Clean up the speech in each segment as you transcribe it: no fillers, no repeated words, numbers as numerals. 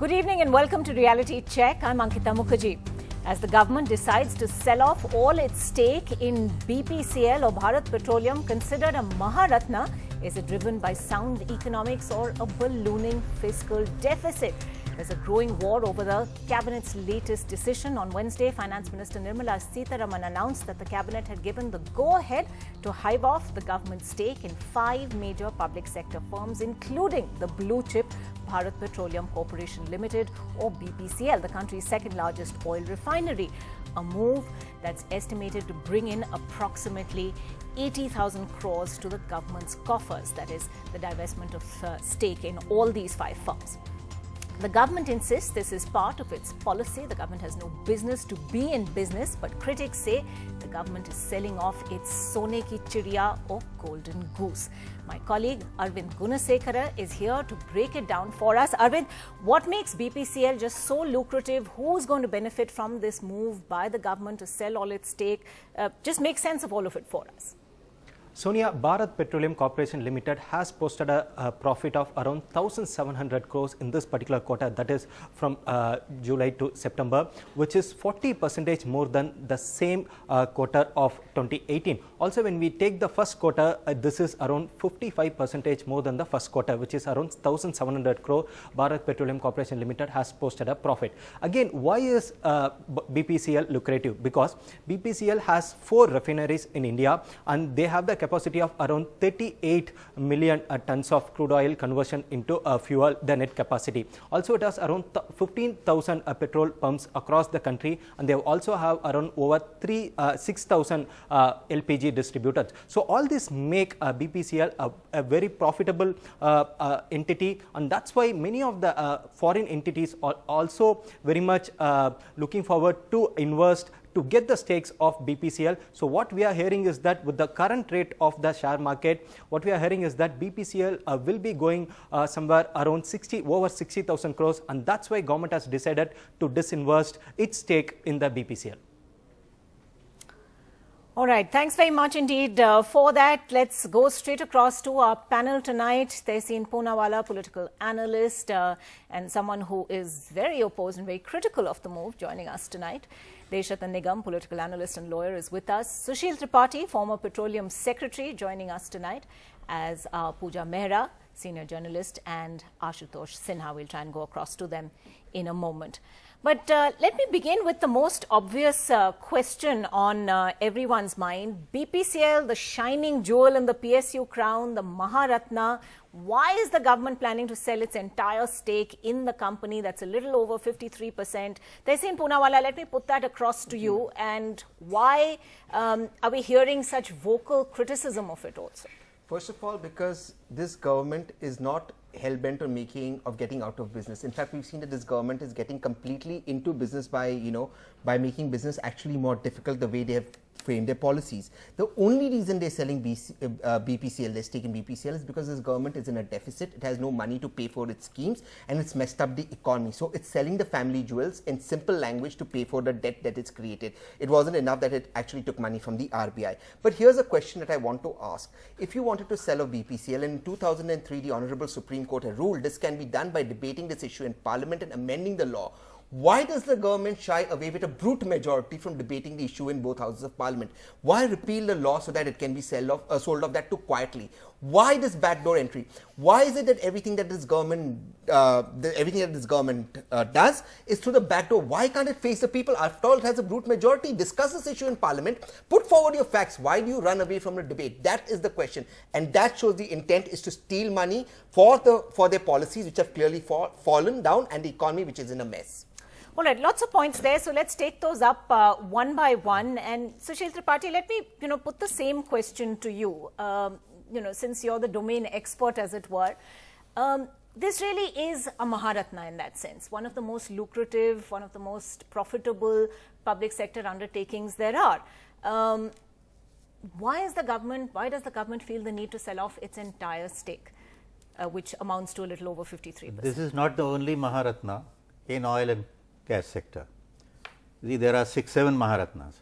Good evening and welcome to Reality Check. I'm Ankita Mukherjee. As the government decides to sell off all its stake in BPCL or Bharat Petroleum, considered a Maharatna, is it driven by sound economics or a ballooning fiscal deficit? There's a growing war over the Cabinet's latest decision. On Wednesday, Finance Minister Nirmala Sitharaman announced that the Cabinet had given the go-ahead to hive off the government's stake in 5 major public sector firms, including the blue-chip Bharat Petroleum Corporation Limited or BPCL, the country's second largest oil refinery. A move that's estimated to bring in approximately 80,000 crores to the government's coffers. That is the divestment of stake in all these 5 firms. The government insists this is part of its policy. The government has no business to be in business, but critics say the government is selling off its Sone ki Chidiya or golden goose. My colleague Arvind Gunasekara is here to break it down for us. Arvind, what makes BPCL just so lucrative? Who's going to benefit from this move by the government to sell all its stake? Just make sense of all of it for us. Sonia, Bharat Petroleum Corporation Limited has posted a profit of around 1,700 crores in this particular quarter, that is from July to September, which is 40% more than the same quarter of 2018. Also, when we take the first quarter, this is around 55% more than the first quarter, which is around 1,700 crore. Bharat Petroleum Corporation Limited has posted a profit. Again, why is BPCL lucrative? Because BPCL has 4 refineries in India and they have the capacity of around 38 million tons of crude oil conversion into fuel, the net capacity. Also, it has around 15,000 petrol pumps across the country, and they also have around over 6,000 LPG distributors. So all this make BPCL a very profitable entity, and that's why many of the foreign entities are also very much looking forward to invest to get the stakes of BPCL. So what we are hearing is that with the current rate of the share market, what we are hearing is that BPCL will be going somewhere around over 60,000 crores, and that's why government has decided to disinvest its stake in the BPCL. All right, thanks very much indeed for that. Let's go straight across to our panel tonight. Tehseen Poonawala, political analyst and someone who is very opposed and very critical of the move, joining us tonight. Deshratan Nigam, political analyst and lawyer, is with us. Sushil Tripathi, former petroleum secretary, joining us tonight, as Pooja Mehra, senior journalist, and Ashutosh Sinha. We'll try and go across to them in a moment. But let me begin with the most obvious question on everyone's mind. BPCL, the shining jewel in the PSU crown, the Maharatna. Why is the government planning to sell its entire stake in the company? That's a little over 53%. Tehseen Poonawala, let me put that across to you. And why are we hearing such vocal criticism of it also? First of all, because this government is not hell-bent on getting out of business. In fact, we've seen that this government is getting completely into business by making business actually more difficult, the way they have framed their policies. The only reason they're selling BPCL, their stake in BPCL, is because this government is in a deficit. It has no money to pay for its schemes, and it's messed up the economy. So it's selling the family jewels in simple language to pay for the debt that it's created. It wasn't enough that it actually took money from the RBI. But here's a question that I want to ask. If you wanted to sell a BPCL, in 2003, the Honorable Supreme Court had ruled this can be done by debating this issue in Parliament and amending the law. Why does the government shy away with a brute majority from debating the issue in both houses of Parliament? Why repeal the law so that it can be sold off that too quietly? Why this backdoor entry? Why is it that everything that this government does is through the back door? Why can't it face the people? After all, it has a brute majority. Discuss this issue in Parliament. Put forward your facts. Why do you run away from the debate? That is the question, and that shows the intent is to steal money for their policies, which have clearly fallen down, and the economy, which is in a mess. All right, lots of points there. So let's take those up one by one. And Sushil Tripathi, let me put the same question to you. Since you're the domain expert, as it were, this really is a Maharatna in that sense. One of the most lucrative, one of the most profitable public sector undertakings there are. Why does the government feel the need to sell off its entire stake, which amounts to a little over 53%? This is not the only Maharatna in oil and gas sector. See, there are 6-7 Maharatnas.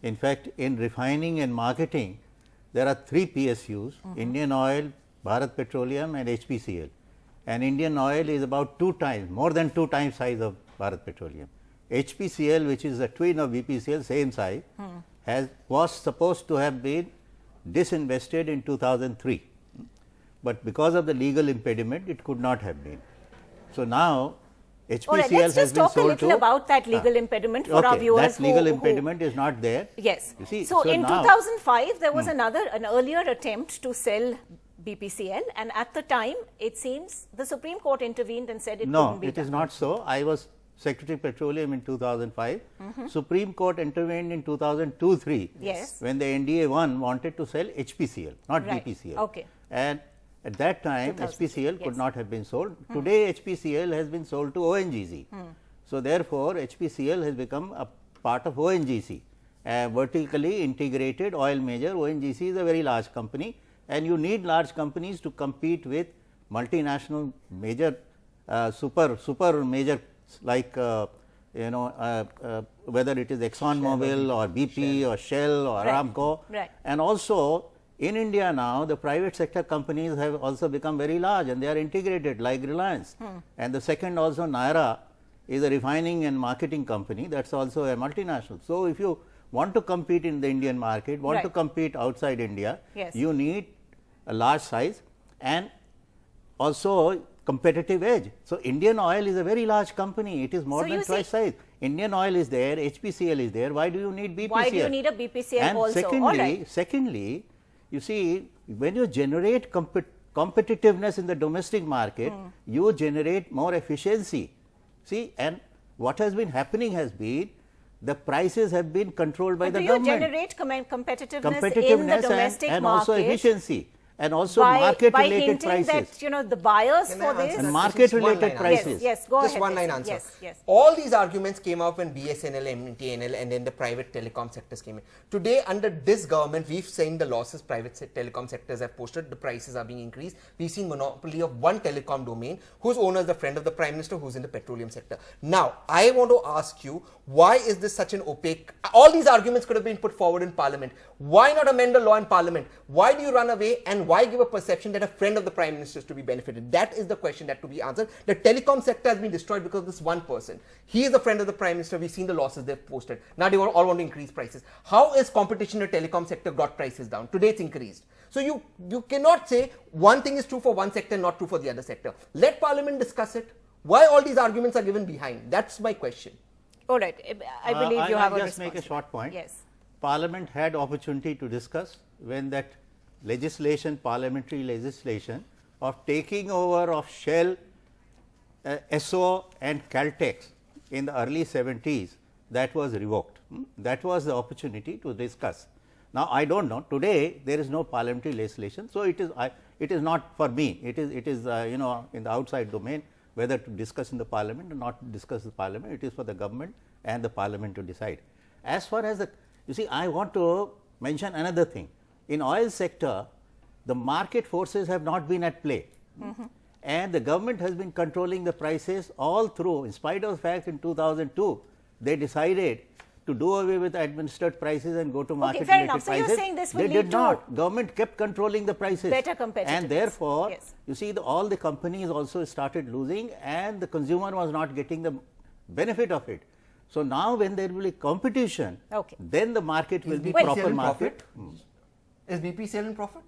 In fact, in refining and marketing, there are 3 PSUs, Indian Oil, Bharat Petroleum and HPCL. and Indian Oil is about 2 times, more than 2 times size of Bharat Petroleum. HPCL, which is a twin of BPCL, same size, was supposed to have been disinvested in 2003, but because of the legal impediment, it could not have been. So now HPCL All right, let's just talk a little about that legal impediment for our viewers. That legal impediment is not there. Yes. You see, so in now, 2005, there was an earlier attempt to sell BPCL, and at the time, it seems the Supreme Court intervened and said it couldn't be done. No, it is not so. I was Secretary Petroleum in 2005. Supreme Court intervened in 2002-03. Yes. When the NDA 1 wanted to sell HPCL, not Right. BPCL. Okay. And at that time, 2000, HPCL could yes. not have been sold. Today, HPCL has been sold to ONGC. So therefore, HPCL has become a part of ONGC, a vertically integrated oil major. ONGC is a very large company, and you need large companies to compete with multinational major, super major like whether it is ExxonMobil or BP or Shell or Aramco. Right. And also in India now, the private sector companies have also become very large, and they are integrated like Reliance. And the second also, Naira, is a refining and marketing company, that is also a multinational. So if you want to compete in the Indian market, want to compete outside India, Yes. you need a large size and also competitive edge. So Indian Oil is a very large company. It is more So than you twice size. Indian Oil is there, HPCL is there. Why do you need BPCL? Why do you need a BPCL and also? Secondly, you see, when you generate competitiveness in the domestic market, you generate more efficiency. See, and what has been happening has been the prices have been controlled by the government. Do you generate competitiveness in the domestic and market? Also efficiency. And also market-related prices. By hinting that, the buyers for this. And market-related prices. Yes, go ahead. Just one line answer. Yes. All these arguments came out when BSNL, MTNL, and then the private telecom sectors came in. Today, under this government, we've seen the losses private telecom sectors have posted. The prices are being increased. We've seen monopoly of one telecom domain, whose owner is the friend of the Prime Minister, who's in the petroleum sector. Now, I want to ask you, why is this such an opaque? All these arguments could have been put forward in Parliament. Why not amend the law in Parliament? Why do you run away, and why give a perception that a friend of the Prime Minister is to be benefited? That is the question that to be answered. The telecom sector has been destroyed because of this one person. He is a friend of the Prime Minister. We've seen the losses they've posted. Now they all want to increase prices. How is competition in the telecom sector got prices down? Today it's increased. So you cannot say one thing is true for one sector and not true for the other sector. Let Parliament discuss it. Why all these arguments are given behind? That's my question. All right. I believe you have a response. I'll just make a short point. Yes. Parliament had opportunity to discuss when that legislation, parliamentary legislation of taking over of Shell, SO and Caltex in the early 70s, that was revoked. That was the opportunity to discuss. Now, I don't know, today there is no parliamentary legislation. So, it is not for me, it is in the outside domain whether to discuss in the Parliament or not discuss in the Parliament. It is for the government and the Parliament to decide. As far as you see, I want to mention another thing. In oil sector, the market forces have not been at play, and the government has been controlling the prices all through. In spite of the fact, in 2002, they decided to do away with administered prices and go to market related prices. So you're saying this will lead to? They did not. Government kept controlling the prices. Better competitiveness. And therefore, yes. You see, all the companies also started losing, and the consumer was not getting the benefit of it. So now, when there will be competition, then the market will be proper market. Is BPCL in profit?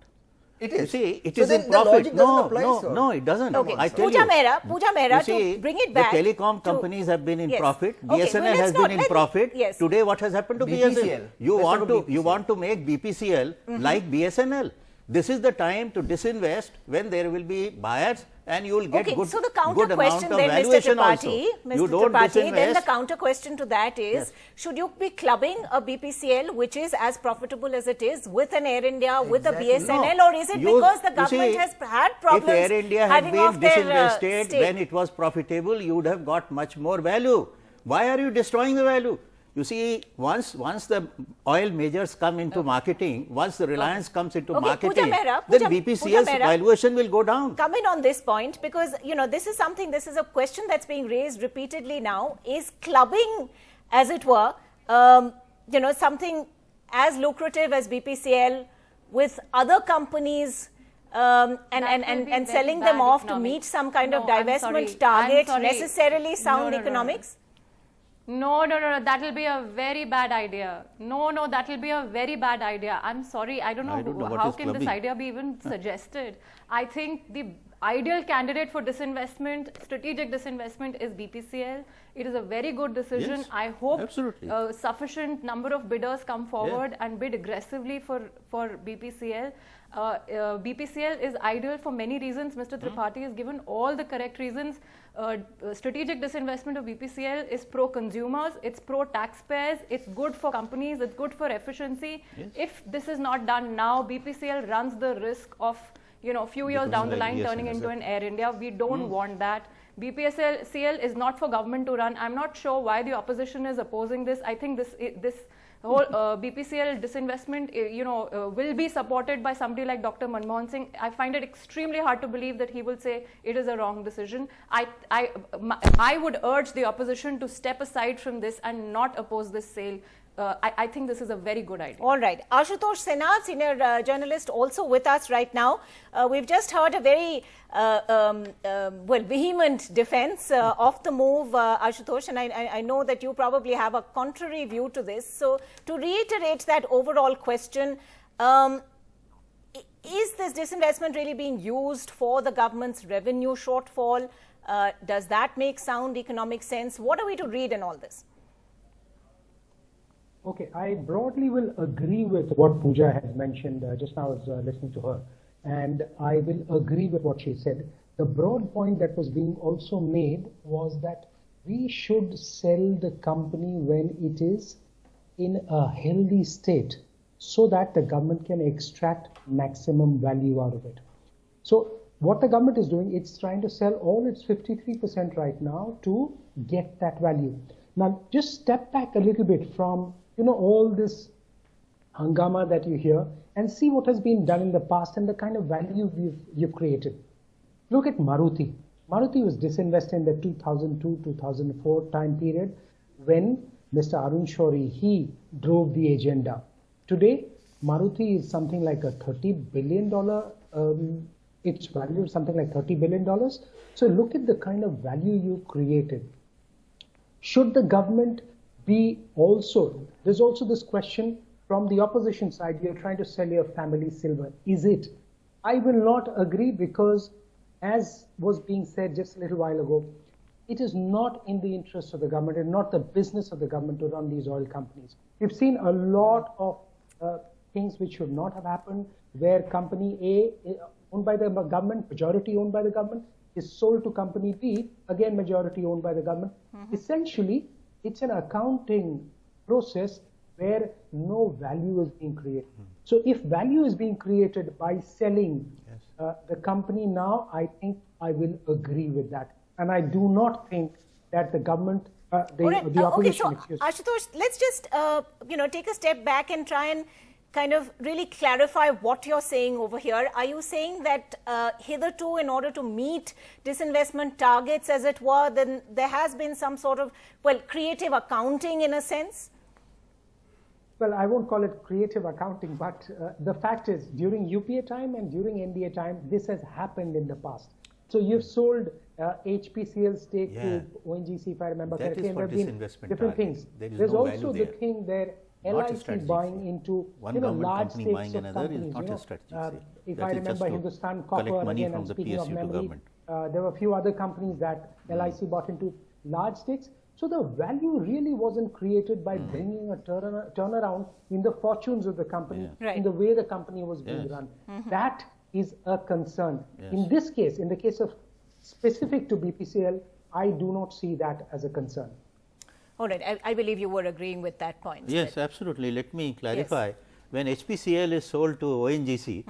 It is. You see, it is in profit. No, it doesn't. Okay. I tell Pooja Mehra, see, to bring it back. The telecom companies have been in profit. BSNL has been in profit. Yes. Today, what has happened to BSNL? You want to make BPCL like BSNL. This is the time to disinvest when there will be buyers, and you will get good amount of valuation also. You don't disinvest. Then the counter question to that is, should you be clubbing a BPCL which is as profitable as it is with an Air India, with a BSNL, or is it because the government has had problems? If Air India had been disinvested when it was profitable, you would have got much more value. Why are you destroying the value? You see, once the oil majors come into marketing, once the Reliance comes into marketing, then BPCL's valuation will go down. Come in on this point, because this is a question that's being raised repeatedly now. Is clubbing, as it were, something as lucrative as BPCL with other companies and selling them off to meet some kind of divestment target necessarily sound economics? No, that will be a very bad idea. No, that will be a very bad idea. I'm sorry, I don't know how can this idea be even suggested. I think the ideal candidate for disinvestment, strategic disinvestment, is BPCL. It is a very good decision. Yes, I hope absolutely. Sufficient number of bidders come forward and bid aggressively for BPCL. BPCL is ideal for many reasons. Mr. Tripathi has given all the correct reasons. Strategic disinvestment of BPCL is pro-consumers, it's pro-taxpayers, it's good for companies, it's good for efficiency. Yes. If this is not done now, BPCL runs the risk of, few years down the line turning into an Air India. We don't want that. BPCL is not for government to run. I'm not sure why the opposition is opposing this. I think this whole BPCL disinvestment, will be supported by somebody like Dr. Manmohan Singh. I find it extremely hard to believe that he will say it is a wrong decision. I would urge the opposition to step aside from this and not oppose this sale. I think this is a very good idea. All right. Ashutosh Senat, senior journalist, also with us right now. We've just heard a very vehement defense of the move, Ashutosh, and I know that you probably have a contrary view to this. So, to reiterate that overall question, is this disinvestment really being used for the government's revenue shortfall? Does that make sound economic sense? What are we to read in all this? Okay, I broadly will agree with what Pooja has mentioned just now. I was listening to her, and I will agree with what she said. The broad point that was being also made was that we should sell the company when it is in a healthy state so that the government can extract maximum value out of it. So what the government is doing, it's trying to sell all its 53% right now to get that value. Now, just step back a little bit from all this hangama that you hear and see what has been done in the past and the kind of value you've created. Look at Maruti. Maruti was disinvested in the 2002-2004 time period when Mr. Arun Shourie, he drove the agenda. Today, Maruti is something like a $30 billion, its value is something like $30 billion. So look at the kind of value you created. Should the government be also, there's also this question from the opposition side, you're trying to sell your family silver. Is it? I will not agree because, as was being said just a little while ago, it is not in the interest of the government and not the business of the government to run these oil companies. We've seen a lot of things which should not have happened, where company A, owned by the government, majority owned by the government, is sold to company B, again majority owned by the government. Essentially, it's an accounting process where no value is being created. So if value is being created by selling the company now, I think I will agree with that. And I do not think that the government, the opposition... Okay, so Ashutosh, let's just take a step back and try and kind of really clarify what you're saying over here. Are you saying that hitherto, in order to meet disinvestment targets, as it were, then there has been some sort of, creative accounting in a sense? Well, I won't call it creative accounting, but the fact is, during UPA time and during NDA time, this has happened in the past. So you've sold HPCL stake to ONGC, if I remember correctly. That is for disinvestment different things. There's no also the thing there. LIC buying into large stakes of companies. If I remember Hindustan Copper, again, I'm speaking of memory, there were a few other companies that LIC bought into large stakes. So the value really wasn't created by bringing a turnaround in the fortunes of the company, in the way the company was being run. That is a concern. In this case, in the case of specific to BPCL, I do not see that as a concern. All right, I believe you were agreeing with that point. Yes, absolutely. Let me clarify. Yes. When HPCL is sold to ONGC,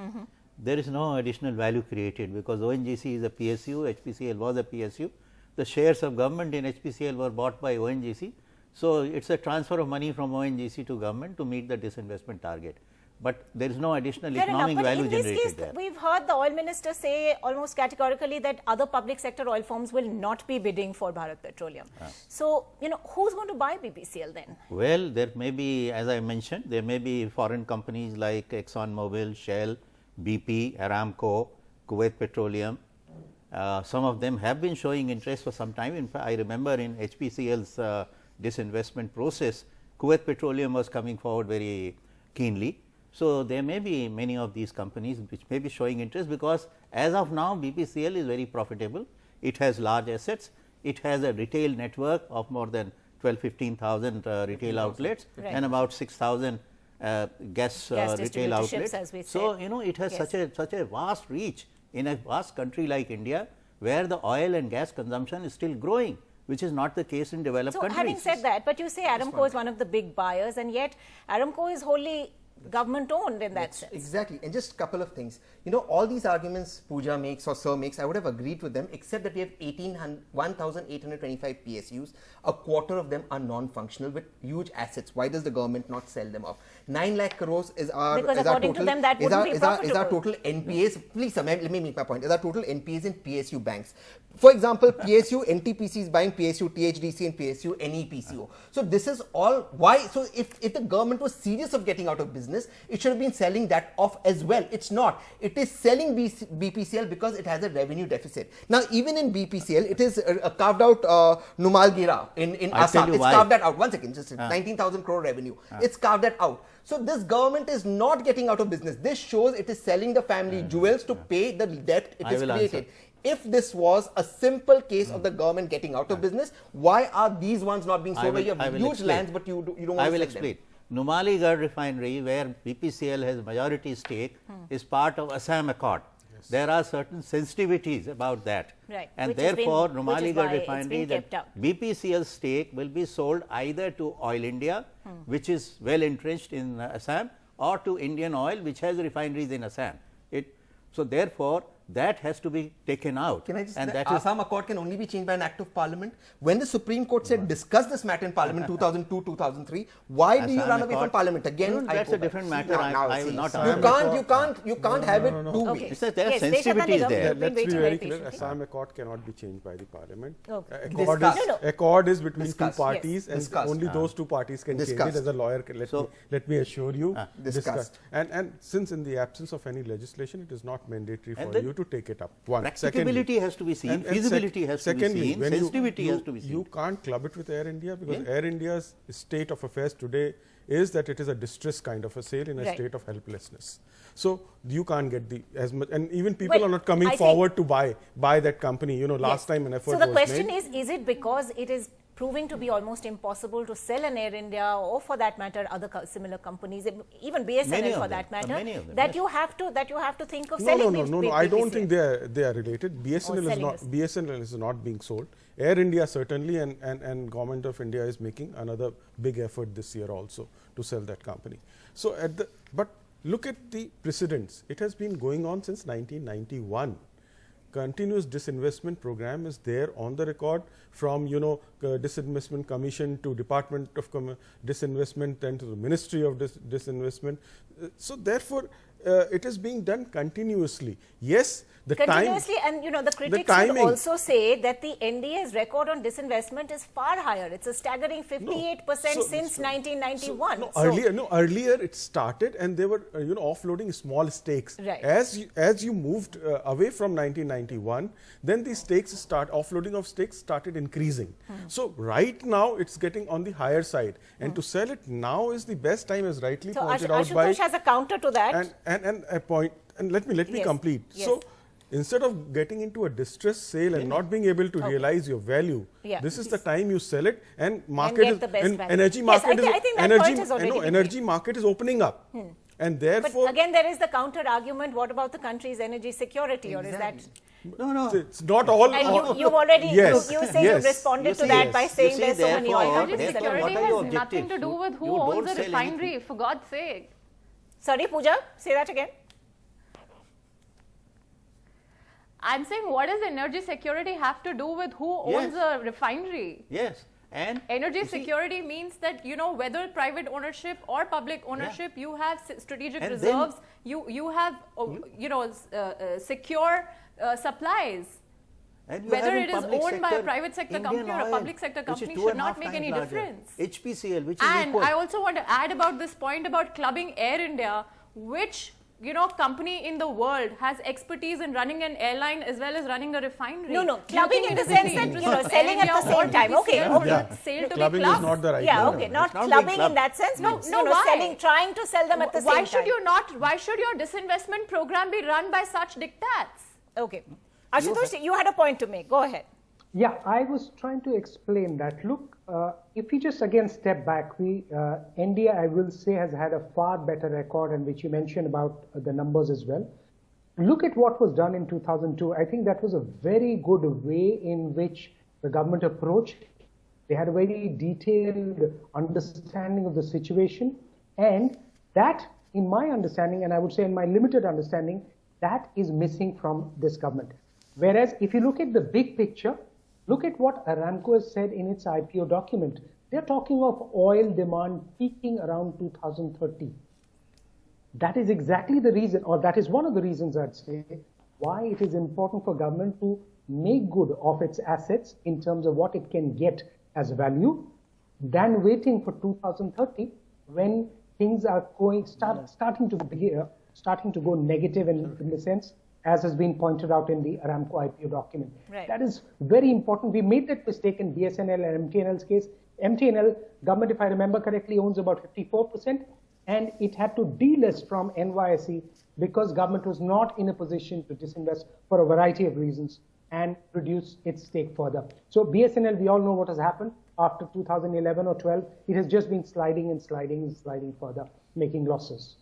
there is no additional value created because ONGC is a PSU, HPCL was a PSU. The shares of government in HPCL were bought by ONGC. So, it is a transfer of money from ONGC to government to meet the disinvestment target. But there is no additional economic value generated there. In this case, we've heard the oil minister say almost categorically that other public sector oil firms will not be bidding for Bharat Petroleum. So, who's going to buy BPCL then? Well, there may be, as I mentioned, there may be foreign companies like ExxonMobil, Shell, BP, Aramco, Kuwait Petroleum. Some of them have been showing interest for some time. In fact, I remember in HPCL's disinvestment process, Kuwait Petroleum was coming forward very keenly. So, there may be many of these companies which may be showing interest, because as of now BPCL is very profitable. It has large assets, it has a retail network of more than 12,000–15,000 retail outlets, right, and about 6,000 gas retail outlets. As we So, said. you know, it has Yes. such a vast reach in a vast country like India, where the oil and gas consumption is still growing, which is not the case in developed So, countries. having said that, but you say Aramco is one of the big buyers, and yet Aramco is wholly government owned in that sense. Exactly. And just a couple of things. You know, all these arguments Pooja makes or Sir makes, I would have agreed with them, except that we have 1,825 PSUs. A quarter of them are non-functional with huge assets. Why does the government not sell them off? 9 lakh crores is our, Because is our according to total, them, that is wouldn't our, be is our, is our profitable. total NPAs. Please, sir, let me make my point. Is our total NPAs in PSU banks. For example, PSU NTPC is buying PSU THDC and PSU NEPCO. So this is all why. So if the government was serious of getting out of business, it should have been selling that off as well. It's not. It is selling BPCL because it has a revenue deficit. Now, even in BPCL, it is carved out Numalgira in Assam. It's carved that out. One second, just 19,000 crore revenue. It's carved that out. So this government is not getting out of business. This shows it is selling the family jewels to pay the debt it has created. If this was a simple case of the government getting out of business, why are these ones not being sold? You have huge lands, but you don't want to sell them. I will explain. Numaligarh refinery, where BPCL has majority stake, is part of Assam Accord. Yes. There are certain sensitivities about that, right, and therefore Numaligarh refinery, that BPCL stake will be sold either to Oil India, which is well entrenched in Assam, or to Indian Oil, which has refineries in Assam. So therefore, that has to be taken out. Can I just, and the that Assam Accord can only be changed by an act of parliament. When the Supreme Court said discuss this matter in parliament 2002, 2003, why do you run away from parliament again? That's a different matter. I will not. You can't have it two ways. There are sensitivities there. Let's be very clear. Assam Accord cannot be changed by the parliament. Okay. Accord is between two parties, yes. and only those two parties can change it. As a lawyer, let me assure you, discussed. And since in the absence of any legislation, it is not mandatory for you to take it up. Practicability has to be seen, feasibility has to be seen, sensitivity has to be seen. You can't club it with Air India, because Air India's state of affairs today is that it is a distress kind of a sale in a state of helplessness. So you can't get as much, and even people are not coming forward to buy that company. You know, last time an effort was made. So the question is it because it is proving to be almost impossible to sell an Air India, or for that matter other similar companies, even BSNL for that matter, that you have to think of selling? No. I don't think they are related. BSNL is not being sold. Air India certainly, and Government of India is making another big effort this year also to sell that company. So but look at the precedents. It has been going on since 1991. Continuous disinvestment program is there on the record, from Disinvestment Commission to Department of Disinvestment and to the Ministry of Disinvestment. So therefore, it is being done continuously. Yes, the continuously, and the critics would also say that the NDA's record on disinvestment is far higher. It's a staggering 58% since 1991. Earlier it started, and they were offloading small stakes. Right. As you moved away from 1991, then the offloading of stakes started increasing. So right now it's getting on the higher side, and to sell it now is the best time, as rightly pointed out by. Ashutosh has a counter to that. And a point, and let me complete. Yes. So instead of getting into a distress sale and not being able to realize your value, this is the time you sell it, and energy market is opening up. And therefore, but again, there is the counter argument. What about the country's energy security, or is that? No. It's not all. And you've already you say you've responded to that by saying there's so many oil companies. Security has nothing to do with who owns the refinery, for God's sake. Sorry, Pooja, say that again. I'm saying, what does energy security have to do with who owns a refinery? Yes. And energy security means that, whether private ownership or public ownership, you have strategic reserves, you have, secure supplies. Whether it is owned by a private sector company or a public sector company should not make any difference. HPCL, which is and equal. I also want to add about this point about clubbing Air India, which company in the world has expertise in running an airline as well as running a refinery. No, clubbing in the sense that, selling at the same time. Okay. Clubbing is not the right word. Not clubbing in that sense. No, why? Trying to sell them at the same time. Why should your disinvestment program be run by such diktats? Okay. Ashutosh, you had a point to make. Go ahead. Yeah, I was trying to explain that. Look, if we just again step back, India, I will say, has had a far better record, and which you mentioned about the numbers as well. Look at what was done in 2002. I think that was a very good way in which the government approached. They had a very detailed understanding of the situation, and that, in my understanding, and I would say in my limited understanding, that is missing from this government. Whereas if you look at the big picture, look at what Aramco has said in its IPO document. They're talking of oil demand peaking around 2030. That is exactly the reason, or that is one of the reasons, I'd say, why it is important for government to make good of its assets in terms of what it can get as value, than waiting for 2030 when things are starting to go negative in the sense, as has been pointed out in the Aramco IPO document. Right. That is very important. We made that mistake in BSNL and MTNL's case. MTNL, government, if I remember correctly, owns about 54%, and it had to delist from NYSE because government was not in a position to disinvest for a variety of reasons and reduce its stake further. So BSNL, we all know what has happened after 2011 or 12. It has just been sliding and sliding and sliding further, making losses.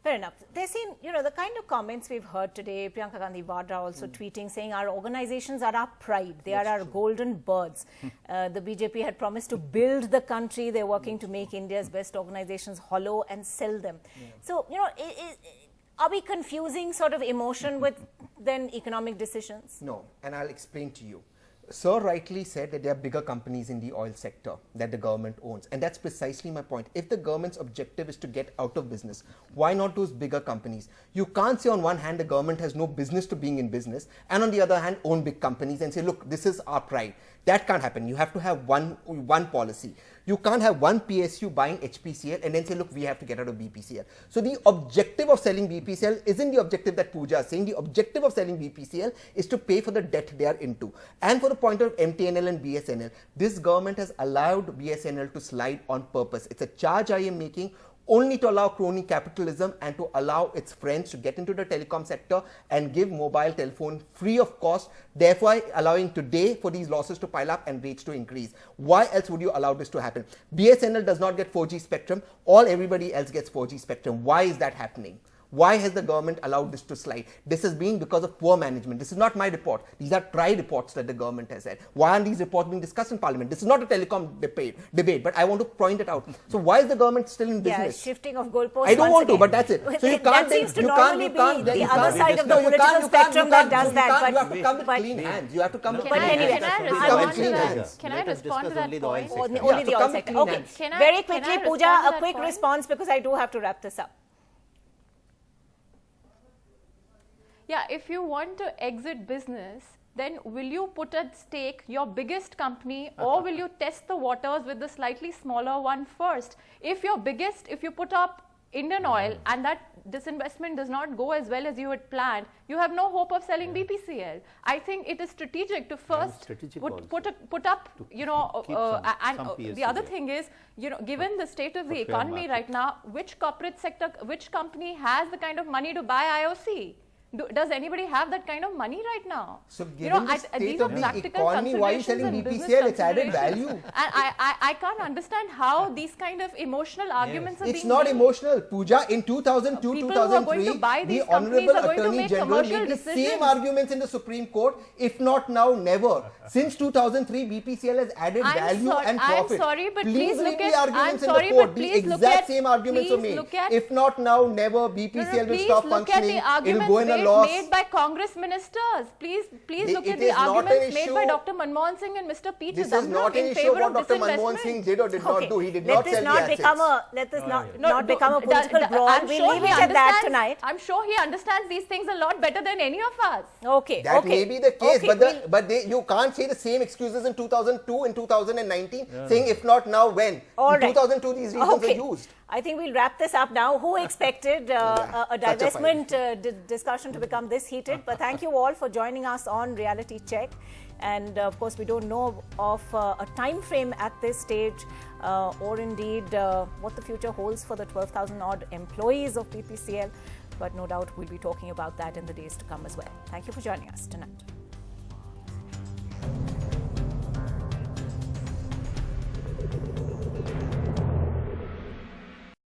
Fair enough. There's seen, the kind of comments we've heard today, Priyanka Gandhi Vadra also tweeting, saying our organizations are our pride. They are our golden birds. The BJP had promised to build the country. They're working to make India's best organizations hollow and sell them. Yeah. So, are we confusing sort of emotion with then economic decisions? No, and I'll explain to you. Sir rightly said that there are bigger companies in the oil sector that the government owns, and that's precisely my point. If the government's objective is to get out of business, why not those bigger companies? You can't say on one hand the government has no business to being in business, and on the other hand own big companies and say, look, this is our pride. That can't happen. You have to have one policy. You can't have one PSU buying HPCL and then say, look, we have to get out of BPCL. So the objective of selling BPCL isn't the objective that Pooja is saying. The objective of selling BPCL is to pay for the debt they are into. And for the point of MTNL and BSNL, this government has allowed BSNL to slide on purpose. It's a charge I am making only to allow crony capitalism and to allow its friends to get into the telecom sector and give mobile telephone free of cost, therefore allowing today for these losses to pile up and rates to increase. Why else would you allow this to happen? BSNL does not get 4G spectrum, everybody else gets 4G spectrum. Why is that happening? Why has the government allowed this to slide? This has been because of poor management. This is not my report. These are TRI reports that the government has had. Why aren't these reports being discussed in Parliament? This is not a telecom debate, but I want to point it out. So why is the government still in business? Yeah, shifting of goalposts. I don't want to, but that's it. So you can't. That seems to normally be the other side of the political spectrum that does that. You have to come with clean hands. You have to come with clean hands. Can I respond to that point? Only the oil sector. Okay. Very quickly, Pooja, a quick response because I do have to wrap this up. Yeah, if you want to exit business, then will you put at stake your biggest company or will you test the waters with the slightly smaller one first? If you put up Indian Oil and that disinvestment does not go as well as you had planned, you have no hope of selling BPCL. I think it is strategic to first put up, and the other thing is, given the state of the economy right now, which corporate sector, which company has the kind of money to buy IOC? Does anybody have that kind of money right now? So given the state of the economy, why are you selling BPCL? It's added value. And I can't understand how these kind of emotional arguments are being It's not made. emotional. Pooja, in 2002, 2003, the Honorable Attorney General made the same arguments in the Supreme Court. If not now, never. Since 2003, BPCL has added value and profit. I'm sorry, but please look read the at... arguments in the court. The exact same arguments are made. If not now, never. BPCL will stop functioning. It will go in a loss. Made by Congress ministers. Please look at the arguments made by Dr. Manmohan Singh and Mr. P. This is not an issue what Dr. Manmohan Singh did or did not do. He did not sell the assets. Let this not become a political brawl. We'll leave it at that tonight. I'm sure he understands these things a lot better than any of us. Okay. That may be the case, but you can't say the same excuses in 2002 and 2019, saying if not now, when? In 2002, these reasons were used. I think we'll wrap this up now. Who expected a divestment discussion to become this heated? But thank you all for joining us on Reality Check. And of course, we don't know of a time frame at this stage or indeed what the future holds for the 12,000 odd employees of BPCL. But no doubt we'll be talking about that in the days to come as well. Thank you for joining us tonight.